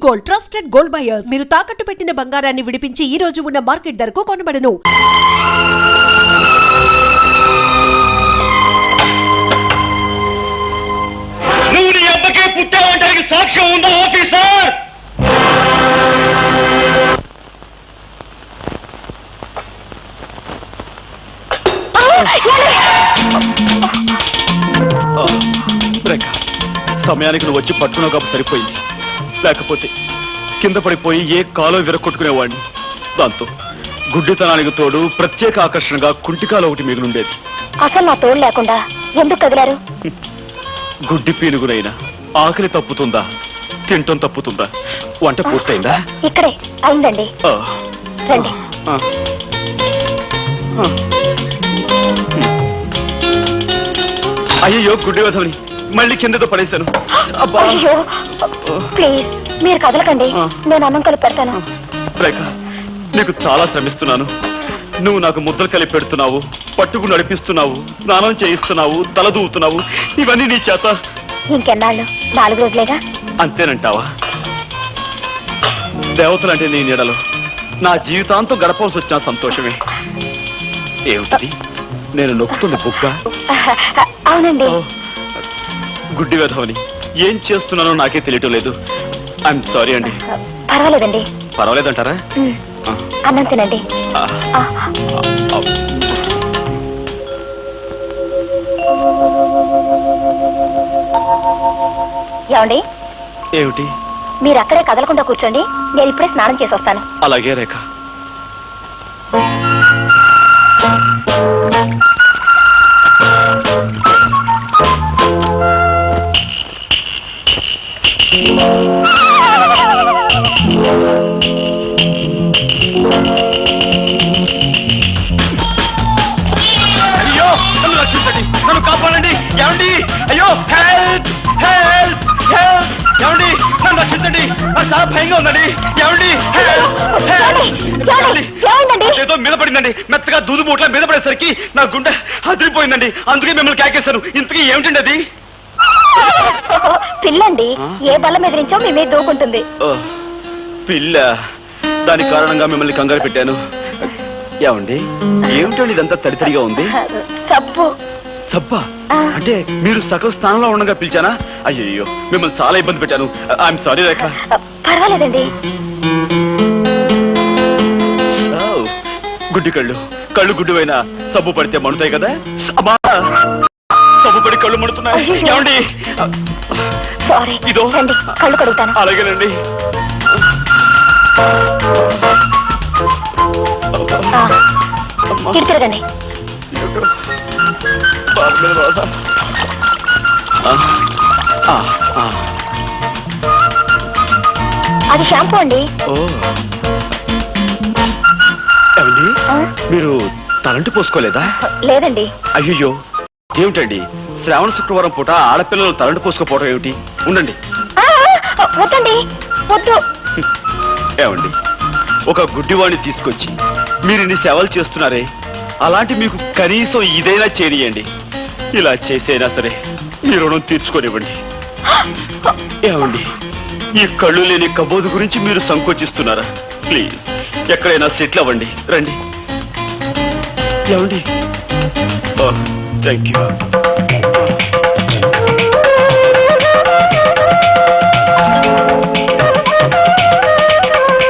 Gold, trusted gold buyers. మీరు తాకట్టు పెట్టిన బంగారాన్ని విడిపించి ఈ రోజు ఉన్న మార్కెట్ ధరకు కొనబడను. నువ్వు నీ అబ్బకే పుట్టావంటానికి సాక్ష్యం ఉందా ఆఫీసర్? సమయానికి నువ్వు వచ్చి పట్టుకున్నావు కాబట్టి సరిపోయింది. లేకపోతే కింద పడిపోయి ఏ కాలో విరగొట్టుకునేవాడిని. దాంతో గుడ్డితనానికి తోడు ప్రత్యేక ఆకర్షణగా కుంటికాలు ఒకటి మిగిలిండేది. అసలు నా తోడు లేకుండా ఎందుకు కదిలారు? గుడ్డి పీనుగునైనా ఆకలి తప్పుతుందా, తింటం తప్పుతుందా? వంట పూర్తయిందా? ఇక్కడే అయిందండి. రండి. అయ్యో గుడ్డి వదలని మళ్ళీ కిందతో పడేశాను. అయ్యో ప్లీజ్ మీరు కదలకండి, నేను అన్నం కలిపి పెడతాను. రేఖ, నీకు చాలా శ్రమిస్తున్నాను. నువ్వు నాకు ముద్దలు కలిపి పెడుతున్నావు, పట్టుకు నడిపిస్తున్నావు, స్నానం చేయిస్తున్నావు, తల దూవుతున్నావు. ఇవన్నీ నీ చేత. ఇంకెన్నాళ్ళు? 4 రోజులేగా. అంతేనంటావా? దేవతలంటే నీ నీడలో నా జీవితాంతం గడపవలసి వచ్చిన సంతోషమే. ఏమిటది? నేను నొక్కుతుంది బుక్క? అవునండి. గుడ్డి వెధవని ఏం చేస్తున్నానో నాకే తెలియటం లేదు. ఐఎమ్ సారీ అండి. పర్వాలేదండి. పర్వాలేదంటారా? అన్నం తినండి. ఏమండి? ఏమిటి? మీరు అక్కడే కదలకుండా కూర్చోండి, నేను ఇప్పుడే స్నానం చేసి వస్తాను. అలాగే రేఖ. అయ్యో నన్ను రక్షించండి, నన్ను కాపాడండి. ఏమండి? అయ్యో హెల్ప్ హెల్ప్ హెల్ప్. ఏమండి నన్ను రక్షించండి, నాకు చాలా భయంగా ఉందండి. ఏమండి? ఏదో మీద పడిందండి, మెత్తగా దూదు బోట్ల మీద పడేసరికి నా గుండె అదిరిపోయిందండి. అందుకే మిమ్మల్ని కేకేశాను. ఇంతకీ ఏమిటండి అది? పిల్లండి, ఏ బల్ల మీద నుంచో మీ మీద దూకుంటుంది. పిల్ల? దాని కారణంగా మిమ్మల్ని కంగారు పెట్టాను. ఏమండి ఏమిటండి ఇదంతా తడితడిగా ఉంది? సబ్బు. సబ్బా? అంటే మీరు సగం స్థానంలో ఉండగా పిలిచానా? అయ్యో మిమ్మల్ని చాలా ఇబ్బంది పెట్టాను. ఐఎమ్ సారీ రేఖ. పర్వాలేదండి. గుడ్డి కళ్ళు గుడ్డువైనా సబ్బు పడితే మణుతాయి కదా. అమ్మా, సబ్బు పడి కళ్ళు మణుతున్నాయి. ఏమండి? ఇదో కళ్ళు కడుగుతాను. అలాగేనండి. తిరగండి. అది షాంపూ అండి. ఏమండి మీరు తలంటి పోసుకోలేదా? లేదండి. అయ్యో ఏమిటండి, శ్రావణ శుక్రవారం పూట ఆడపిల్లలు తలంటి పోసుకోపోవడం ఏమిటి? ఉండండి. వద్దండి, వద్దు. ఏమండి ఒక గుడ్డివాణ్ణి తీసుకొచ్చి మీరు ఇన్ని సేవలు చేస్తున్నారే, అలాంటి మీకు కనీసం ఇదైనా చేయనియండి. ఇలా చేసైనా సరే మీ రుణం తీర్చుకోనివ్వండి. ఏమండి ఈ కళ్ళు లేని కబోదు గురించి మీరు సంకోచిస్తున్నారా? ప్లీజ్ ఎక్కడైనా సెటిల్ అవ్వండి. రండి. ఏమండి? Thank you.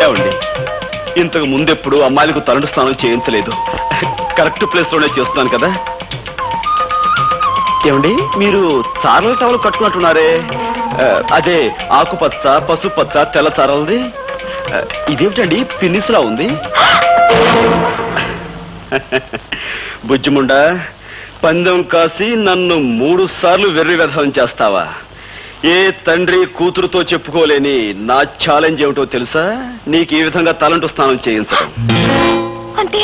ఏమండి ఇంతకు ముందెప్పుడు అమ్మాయిలకు తలంటు స్నానం చేయించలేదు. కరెక్ట్ ప్లేస్ లోనే చేస్తున్నాను కదా. ఏమండి మీరు చారల టవల్ కట్టుకున్నట్టున్నారే, అదే ఆకుపచ్చ, పసుపచ్చ, తెల్ల చారలది. ఇదేమిటండి పిన్నిసులా ఉంది? బుజ్జిముండా, పందెం కాసి నన్ను 3 సార్లు వెర్రి వెధవం చేస్తావా? ఏ తండ్రి కూతురుతో చెప్పుకోలేని నా ఛాలెంజ్ ఏమిటో తెలుసా? నీకు ఈ విధంగా తలంటు స్నానం చేయించడం. అంటే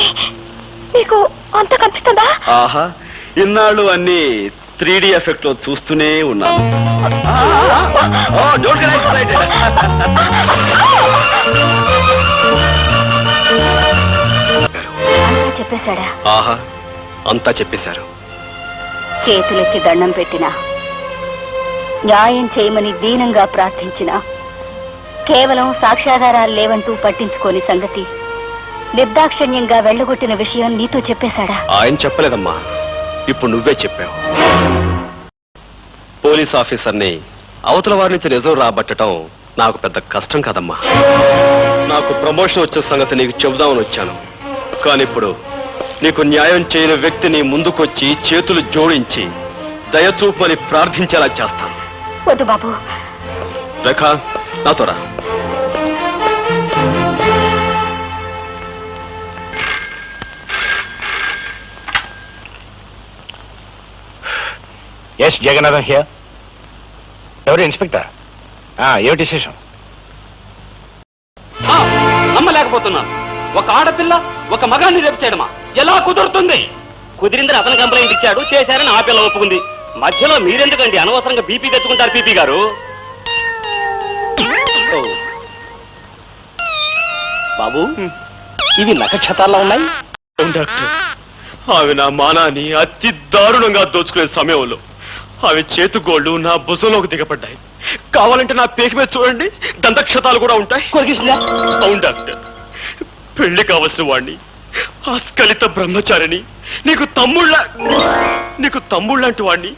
మీకు అంత కనిపిస్తుందా? ఆహా, ఇన్నాళ్ళు అన్ని 3D ఎఫెక్ట్ లో చూస్తూనే ఉన్నాను. చెప్పేశాడా? ఆహా, అంతా చెప్పేశారు. చేతులెత్తి దండం పెట్టినా, న్యాయం చేయమని దీనంగా ప్రార్థించిన కేవలం సాక్ష్యాధారాలు లేవంటూ పట్టించుకోని సంగతి నిర్దాక్షిణ్యంగా వెళ్ళగొట్టిన విషయం నీతో చెప్పేశాడా? ఆయన చెప్పలేదమ్మా, ఇప్పుడు నువ్వే చెప్పావు. పోలీస్ ఆఫీసర్ని అవతల వారి నుంచి నిజం రాబట్టడం నాకు పెద్ద కష్టం కాదమ్మా. నాకు ప్రమోషన్ వచ్చే సంగతి నీకు చెబుదామని వచ్చాను. కానీ ఇప్పుడు నీకు న్యాయం చేయని వ్యక్తిని ముందుకొచ్చి చేతులు జోడించి దయచూపని ప్రార్థించేలా చేస్తాను. వద్దు బాబు. రేఖ, నాతో రా. Yes Jagannatham here. ఎవరు ఇన్స్పెక్టర్? ఏమిటి విశేషం? నమ్మలేకపోతున్నాను. ఒక ఆడపిల్ల ఒక మగాన్ని రేపు చేయడమా? ఎలా కుదురుతుంది? కుదిరిందని అతను కంప్లైంట్ ఇచ్చాడు, చేశారని ఆ పిల్ల ఒప్పుకుంది. మధ్యలో మీరెందుకండి అనవసరంగా బీపీ తెచ్చుకుంటారు? పీపీ గారు, బాబు, ఇవి నక్షత్రాల్లో ఉన్నాయి. డాక్టర్, అవి నా మానాన్ని అతి దారుణంగా దోచుకునే సమయంలో అవి చేతుగోళ్లు నా భుజంలోకి దిగబడ్డాయి. కావాలంటే నా పేక మీద చూడండి, దంతక్షతాలు కూడా ఉంటాయి. కొరికిసిందా? అవును డాక్టర్, పెళ్లి కావలసిన వాణ్ణి, ఆస్కలిత బ్రహ్మచారిని, నీకు తమ్ముళ్ళంటి వాణ్ణి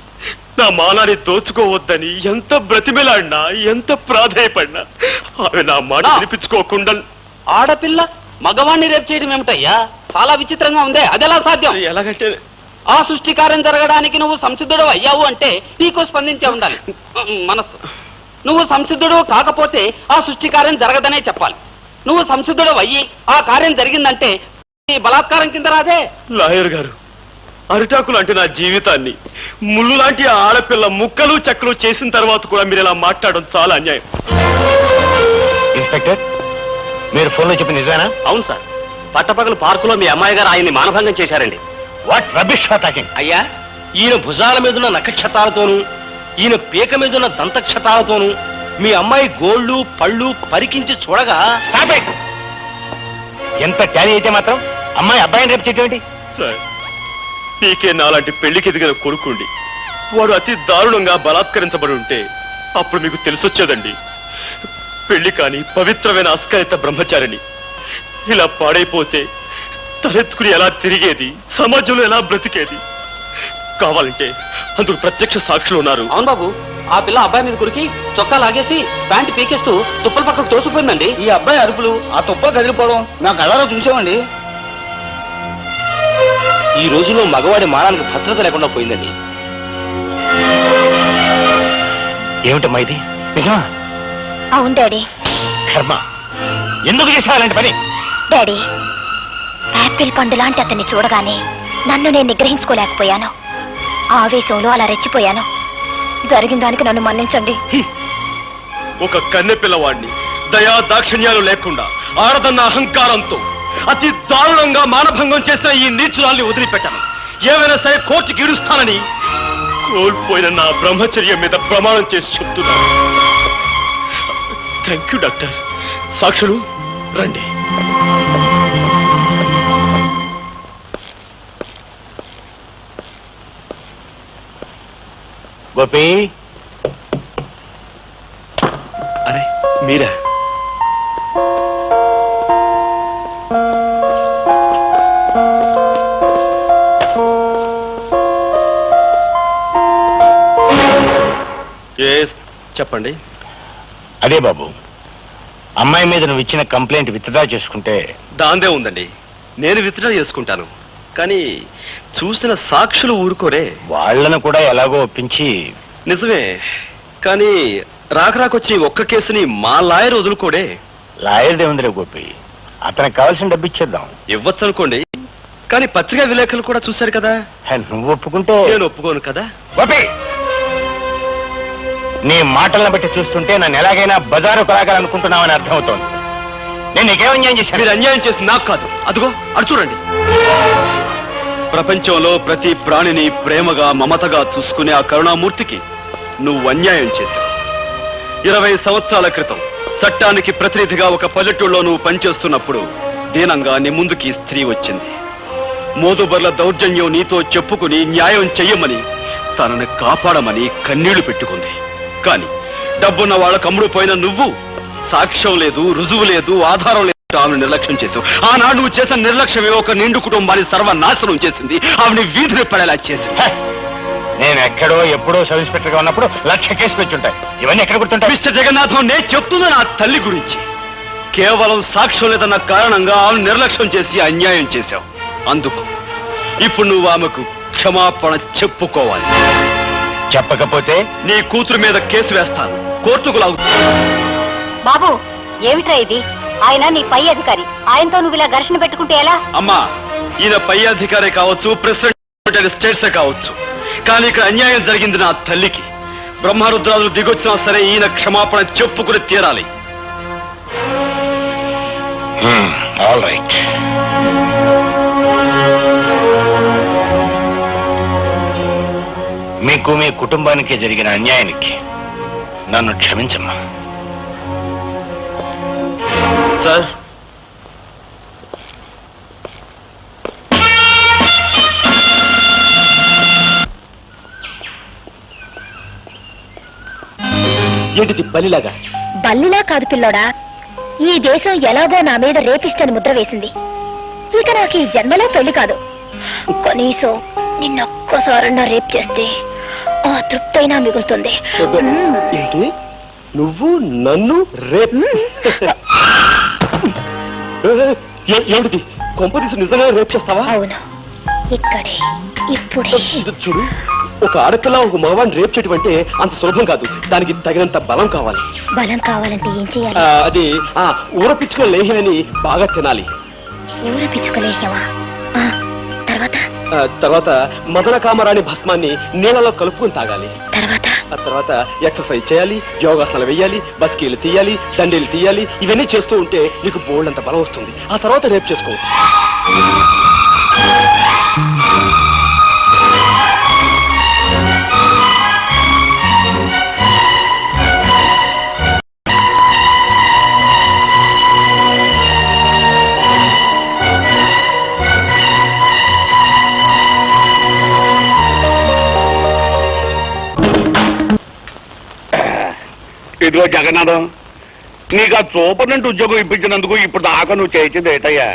నా మానాన్ని దోచుకోవద్దని ఎంత బ్రతిమిలాడినా, ఎంత ప్రాధేయపడినా అవి నా మాట వినిపించుకోకుండా. ఆడపిల్ల మగవాణ్ణి రేపు చేయడం ఏమిటయ్యా? చాలా విచిత్రంగా ఉందే. అదెలా సాధ్యం? ఎలాగంటే ఆ సృష్టి కార్యం జరగడానికి నువ్వు సంసిద్ధుడు అయ్యావు అంటే నీకు స్పందించే ఉండాలి మనస్సు. నువ్వు సంసిద్ధుడు కాకపోతే ఆ సృష్టి కార్యం జరగదనే చెప్పాలి. నువ్వు సంసిద్ధుడు అయ్యి ఆ కార్యం జరిగిందంటే బలాత్కారం కింద రాదే. లాయర్ గారు, అరిటాకులు అంటే నా జీవితాన్ని ముళ్ళు లాంటి ఆడపిల్ల ముక్కలు చెక్కలు చేసిన తర్వాత కూడా మీరు ఇలా మాట్లాడడం చాలా అన్యాయం. ఇన్స్పెక్టర్, మీరు ఫోన్లో చెప్పిన నిజమేనా? అవును సార్, పట్టపగలు పార్కులో మీ అమ్మాయి గారు ఆయన్ని మానభంగం చేశారండి. What rubbish talking? అయ్యా, ఈయన భుజాల మీదున్న నక్షత్రాలతోనూ ఈయన పీక మీదున్న దంతక్షతాలతోనూ మీ అమ్మాయి గోళ్ళు పళ్ళు పరికించి చూడగా ఎంత ట్యాలీ అయితే మాత్రం అమ్మాయి అబ్బాయిని రేపు చేయటం? సార్, పీకే నాలాంటి పెళ్లికి ఎదిగిన కొడుకుండి వాడు అతి దారుణంగా బలాత్కరించబడి ఉంటే అప్పుడు మీకు తెలిసొచ్చేదండి. పెళ్లి కాని పవిత్రమైన అస్కలిత బ్రహ్మచారిని ఇలా పాడైపోతే తలెత్తుకుని ఎలా తిరిగేది, సమాజంలో ఎలా బ్రతికేది? కావాలంటే అందుకు ప్రత్యక్ష సాక్షులు ఉన్నారు. అవును బాబు, ఆ పిల్ల అబ్బాయి మీద కురికి చొక్కా లాగేసి ప్యాంటు పీకేస్తూ తుప్పల పక్కకు తోసిపోయిందండి. ఈ అబ్బాయి అరుపులు, ఆ తుప్పలు కదిలిపోవడం నా కళ్ళలో చూసామండి. ఈ రోజులో మగవాడి మానానికి భద్రత లేకుండా పోయిందండి. ఏమిటమ్మా ఇది? నిజమా? అవును డాడీ. కర్మ, ఎందుకు చేసావు అలాంటి పని? డాడీ, యాపిల్ పండు లాంటి అతన్ని చూడగానే నన్ను నేను నిగ్రహించుకోలేకపోయాను. ఆవేశంలో అలా రెచ్చిపోయాను. జరిగిన దానికి నన్ను మన్నించండి. ఒక కన్నె పిల్లవాడిని దయా దాక్షిణ్యాలు లేకుండా ఆడదన్న అహంకారంతో అతి దారుణంగా మానభంగం చేసిన ఈ నీచురాల్ని వదిలిపెట్టాను. ఏమైనా సరే కోర్టుకి ఇడుస్తానని కోల్పోయిన నా బ్రహ్మచర్యం మీద ప్రమాణం చేసి చెప్తున్నాను. Thank you doctor. సాక్షులు రండి. గోపి, అరే మీరా? చెప్పండి. అదే బాబు, అమ్మాయి మీద నువ్వు ఇచ్చిన కంప్లైంట్ విత్డ్రా చేసుకుంటే. దాందే ఉందండి, నేను విత్డ్రా చేసుకుంటాను. కానీ చూసిన సాక్షులు ఊరుకోరే. వాళ్ళను కూడా ఎలాగో ఒప్పించి. నిజమే, కానీ రాకరాకొచ్చి ఒక్క కేసుని మా లాయర్ వదులుకోడే. లాయర్ దేవుందిరే గోపి, అతనికి కావాల్సిన డబ్బు ఇచ్చేద్దాం. ఇవ్వచ్చు అనుకోండి, కానీ పత్రికా విలేకరులు కూడా చూశారు కదా. నువ్వు ఒప్పుకుంటే నేను ఒప్పుకోను కదా. గోపి, నీ మాటలను బట్టి చూస్తుంటే నన్ను ఎలాగైనా బజారు కొలాగాలనుకుంటున్నావని అర్థమవుతోంది. నేను నీకేం అన్యాయం చేశాను? మీరు అన్యాయం చేసి నాకు కాదు, అదిగో అడు చూడండి. ప్రపంచంలో ప్రతి ప్రాణిని ప్రేమగా మమతగా చూసుకునే ఆ కరుణామూర్తికి నువ్వు అన్యాయం చేశావు. 20 సంవత్సరాల క్రితం చట్టానికి ప్రతినిధిగా ఒక పల్లెటూళ్ళలో నువ్వు పనిచేస్తున్నప్పుడు దీనంగా నీ ముందుకి స్త్రీ వచ్చింది. మోదుబర్ల దౌర్జన్యం నీతో చెప్పుకుని న్యాయం చెయ్యమని, తనని కాపాడమని కన్నీళ్లు పెట్టుకుంది. కాని డబ్బున్న వాళ్ళ కమ్ముడు పోయిన నువ్వు సాక్ష్యం లేదు, రుజువు లేదు, ఆధారం లేదు. ఆమెను నిర్లక్ష్యం చేసావు. ఆనాడు నువ్వు చేసిన నిర్లక్ష్యమే ఒక నిండు కుటుంబాన్ని సర్వనాశనం చేసింది. ఆమెని వీధిని పడేలా చేసింది. నేను ఎక్కడో ఎప్పుడో సబ్ ఇన్స్పెక్టర్ గా ఉన్నప్పుడు 1,00,000 కేసులు వచ్చుంటాయి. ఇవన్నీ ఎక్కడ గుర్తుంటాయి? మిస్టర్ జగన్నాథం, నేను చెప్తున్నా నా తల్లి గురించి. కేవలం సాక్ష్యం లేదన్న కారణంగా ఆమెను నిర్లక్ష్యం చేసి అన్యాయం చేశావు. అందుకు ఇప్పుడు నువ్వు ఆమెకు క్షమాపణ చెప్పుకోవాలి. చెప్పకపోతే నీ కూతురు మీద కేసు వేస్తాను, కోర్టుకు లాగుతాను. బాబు ఏమిట్రా ఇది? ఆయన నీ పై అధికారి, ఆయనతో నువ్వు ఇలా ఘర్షణ పెట్టుకుంటే ఎలా? అమ్మా, ఈయన పై అధికారే కావచ్చు, ప్రెసిడెంట్ స్టేట్సే కావచ్చు, కానీ ఇక్కడ అన్యాయం జరిగింది నా తల్లికి. బ్రహ్మరుద్రాలు దిగొచ్చినా సరే ఈయన క్షమాపణ చెప్పుకుని తీరాలి. All right. మీకు మీ కుటుంబానికి జరిగిన అన్యాయానికి నన్ను క్షమించమ్మా. సార్, ఏంటిది బలిలాగా? బల్లిలా కాదు పిల్లోడా, ఈ దేశం ఎలాగో నా మీద రేపిస్టని ముద్ర వేసింది. ఇక నాకు ఈ జన్మలో పెళ్లి కాదు. కనీసం నిన్నొక్కసారన్నా రేప్ చేస్తే ఆ తృప్తైనా మిగులుతుంది. ఏంటి, నువ్వు నన్ను రేపు? ఏమిటి, కొంపదీసి నిజంగా రేపు చేస్తావా? అవును, ఇక్కడే ఇప్పుడే. చూడు, ఒక ఆడపిల్ల ఒక మగవాడిని రేపు చేయటం అంటే అంత సులభం కాదు. దానికి తగినంత బలం కావాలి. బలం కావాలంటే ఏం చేయాలి? అది ఊరపిచ్చుకుని లేహ్యాన్ని బాగా తినాలి. ఊర పిచ్చుకలేసావా? తర్వాత మదన కామరాణి భస్మాన్ని నీళ్ళలో కలుపుకుని తాగాలి. ఆ తర్వాత ఎక్సర్సైజ్ చేయాలి, యోగాసనాలు వేయాలి, బస్కీలు తీయాలి, దండీలు తీయాలి. ఇవన్నీ చేస్తూ ఉంటే నీకు బోల్డంత బలం వస్తుంది. ఆ తర్వాత రేపు చేసుకోవచ్చు. ఇదిగో జగన్నాథం, నీకు ఆ సూపరింటెండెంట్ ఉద్యోగం ఇప్పించినందుకు ఇప్పుడు దాకా నువ్వు చేయించింది ఏంటయ్యా?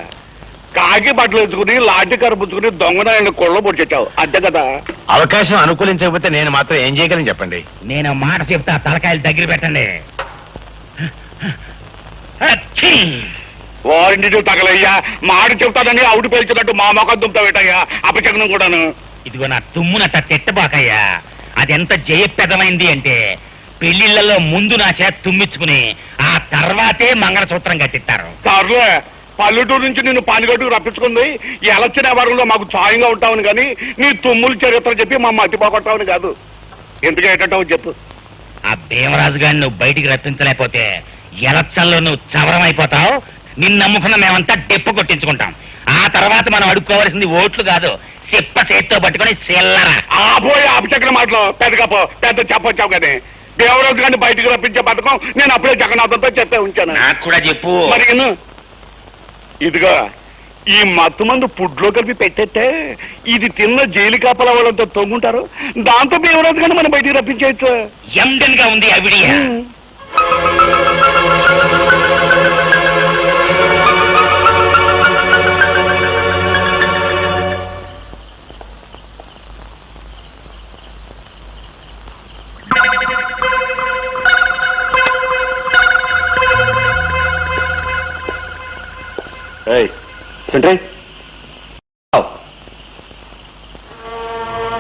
కాకి బట్టలు వేసుకుని లాఠీ కరుపుచ్చుకుని దొంగన కొళ్ళ పొడిచావు, అంతే కదా? అవకాశం అనుకూలించకపోతే నేను మాత్రం ఏం చేయగలను చెప్పండి. నేను మాట చెప్తా, తలకాయలు దగ్గర పెట్టండి. వారింటి తగలయ్యా, మాట చెప్తాదని అవుడు పేల్చినట్టు మా మొఖం దుంపుతావేటయ్యా, అపచకనం కూడాను. ఇదిగో నా తుమ్మునట్ట తిట్టబాకయ్యా. అదెంత జయప్రదమైంది అంటే పెళ్లిళ్లలో ముందు నా చేత తుమ్మించుకుని ఆ తర్వాతే మంగళసూత్రం కట్టిస్తారు. సర్లే, పల్లెటూరు నుంచి నిన్ను పానిగట్టుకు రప్పించుకుంది ఎలక్షన్ వ్యవహారంలో మాకు సాయంగా ఉంటావుని కానీ నీ తుమ్ముల చరిత్ర చెప్పి మా మట్టి పోగొట్టావుని కాదు. ఎందుకు ఏంటంటావు చెప్పు. ఆ భీమరాజు గారిని నువ్వు బయటికి రప్పించలేకపోతే ఎలక్షన్లో నువ్వు చవరం అయిపోతావు. నిన్ను నమ్ముకున్న మేమంతా డెప్పు కొట్టించుకుంటాం. ఆ తర్వాత మనం అడుక్కోవాల్సింది ఓట్లు కాదు, చెప్ప చేత్తో పట్టుకుని చిల్లరా. ఆపోయి అపచక్ర మాటలు పెద్ద చెప్పొచ్చావు కదే. దేవరాజు గారిని బయటికి రప్పించే పథకం నేను అప్పుడే జగన్నాథంతో చెప్పే ఉంచాను. నాకు కూడా చెప్పు. మరి ఇదిగో, ఈ మత్తు మందు ఫుడ్ లో కలిపి పెట్టేస్తే ఇది తిన్న జైలు కాపలా వాళ్ళంతా తొంగుంటారు. దాంతో దేవరాజు గారిని మనం బయటికి రప్పించేయచ్చు. ఎండన్ గా ఉంది idea.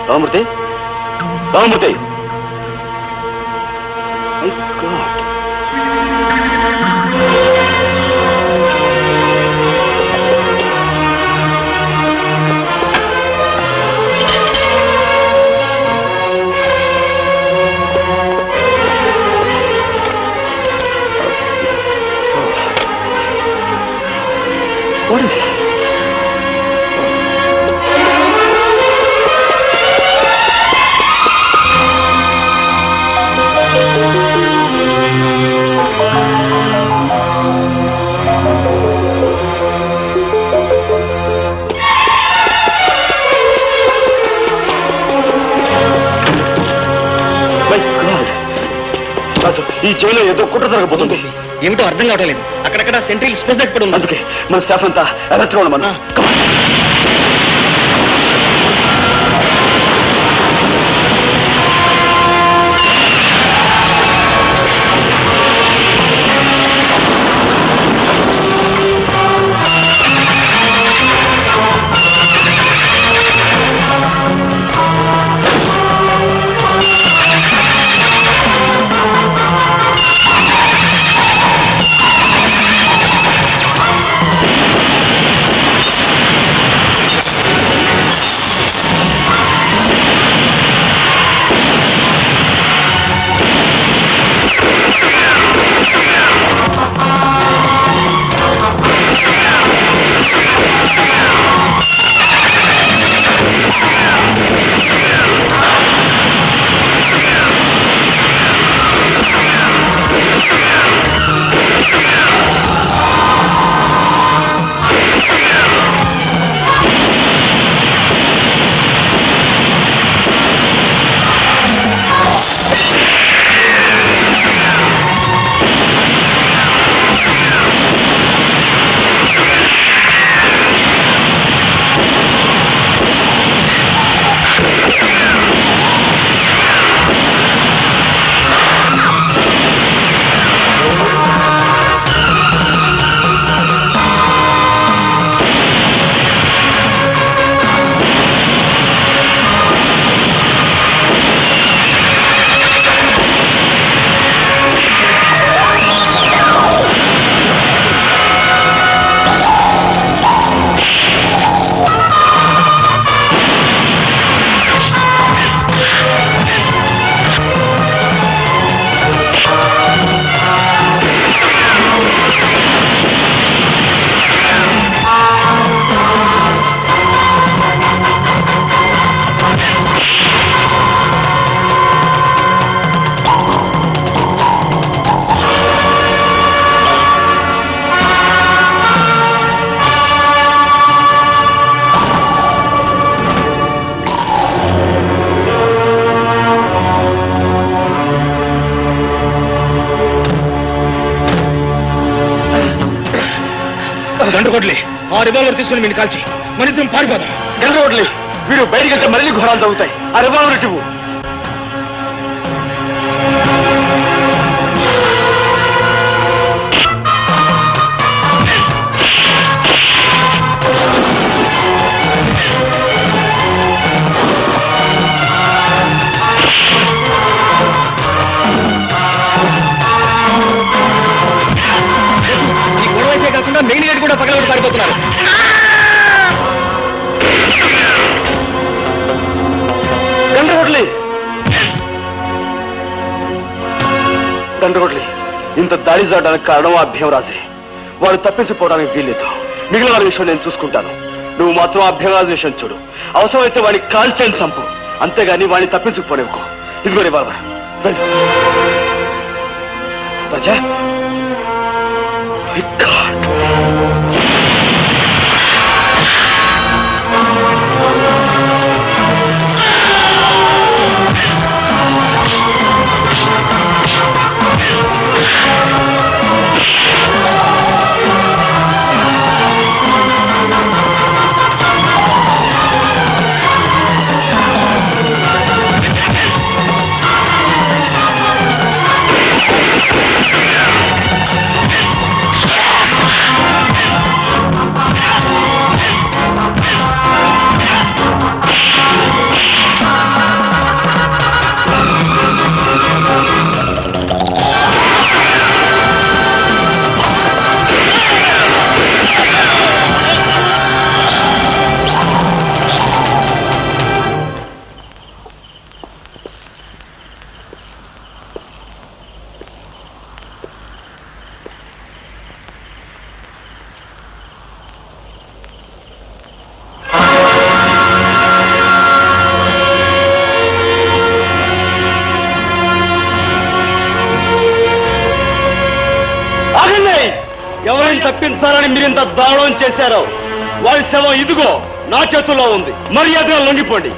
Ramamurthy, Ramamurthy, What is జైల్లో ఏదో కుట్ర జరగబోతుంది. ఏమిటో అర్థం కావడం లేదు. అక్కడక్కడ సెంట్రల్ ఎక్స్ప్రెస్ కూడా ఉంది. అందుకే మన స్టాఫ్ అంతా అలర్ట్ గా ఉండమను. దండగొడ్లే ఆ రివాల్వర్ తీసుకుని మీరు కాల్చి మన ఇద్దరం పారిపోదాం. దండగొడ్లే వీడు బయటికి వెళ్తే మళ్ళీ ఘోరాలు తగ్గుతాయి. ఆ రివాల్వర్ ఇవ్వు. ఈ గొడవ అయితే కాకుండా మెయిన్ గేట్ కూడా పగలబడి పారిపోతున్నారు. దండగొడ్లే ఇంత దాడి జరగడానికి కారణం ఆ భీమరాజే. వాడు తప్పించిపోవడానికి వీల్లేదు. మిగిలిన వారి విషయం నేను చూసుకుంటాను. నువ్వు మాత్రం ఆ భీమరాజు విషయం చూడు. అవసరమైతే వాడిని కాల్చేని చంపు. అంతేగాని వాడిని తప్పించుకుపోనివ్వకు. ఇదిగో రివాల్వర్. వెళ్ళు. రాజా ఎవరైనా తప్పించాలని మీరింత దారుణం చేశారో వారి శవం ఇదిగో నా చేతుల్లో ఉంది. మర్యాదగా లొంగిపోండి.